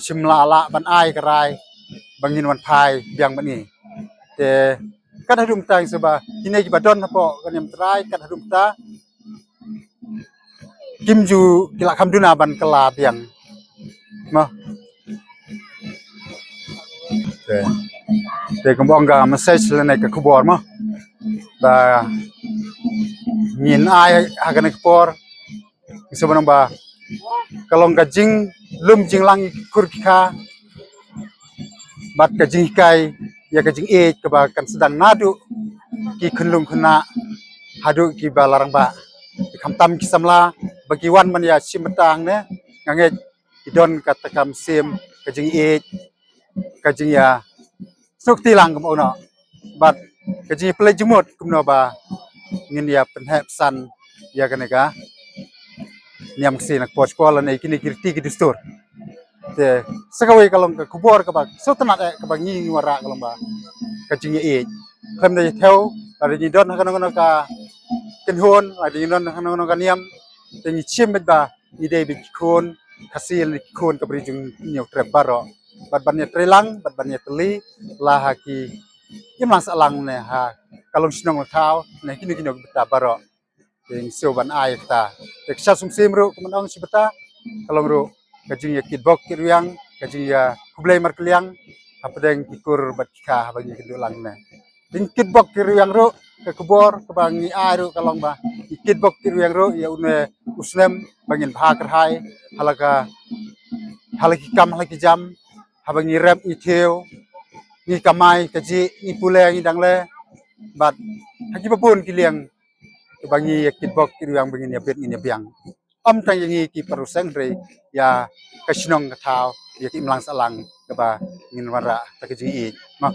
Shimla ban ai kerai bangin wan pai biang bani te kan hadum ta seba hine ki badon po kan yam trai kan hadum ta kimju kila kamduna ban kala biang ma te kembang ga message le nek kubor ma ba ngin ai hagan ekpor sebenang ba kalong gajing lum jinglang kurkika bat gajing kai ya gajing ke ba kan sedang nadu ki kunlung kuna hadu ki balarang ba kamtam ki samla bagi wan man ya simetang ne ngange idon katakam sim gajing gajing ya sukti lang kum ono bat gajing play jumut kumno ba ngin ya penhep san ya kanega niamksi nak pos kola ne kini kirti ki distur te sakawi kalong ka kubor ka ba so tanat ka ba ngi wara kalong ba gajing kham de theo ari ni don kan ka ken hon ari ni don kan ka niam te ni chim ba ni de bi khon khasil ni khon ka bri jung nyok tre baro bat ban ya trelang bat ban ya teli la haki imlang salang ne ha kalong sinong thau ne kini kini beta baro yang soban ai ta tek sa sum simru kumandong sibeta kalong ru kajing ya kitbok kiryang kajing ya kublai markliang apa deng ikur bat ka bagi kedulang ne ding kitbok kiryang ru ke kubor ke bangi aru kalong ba kitbok kiryang ru ya une usnem bangin bhakar hai halaki kam halaki jam habangi rep itheu ni kamai kaji ni pule ni dangle bat haki babun kiliang bangi kitbok kiryang bangin ya bet ni biang tang yang ki perusang re ya kasinong katau ya ki imlang salang ke ba ngin wara ta kaji ma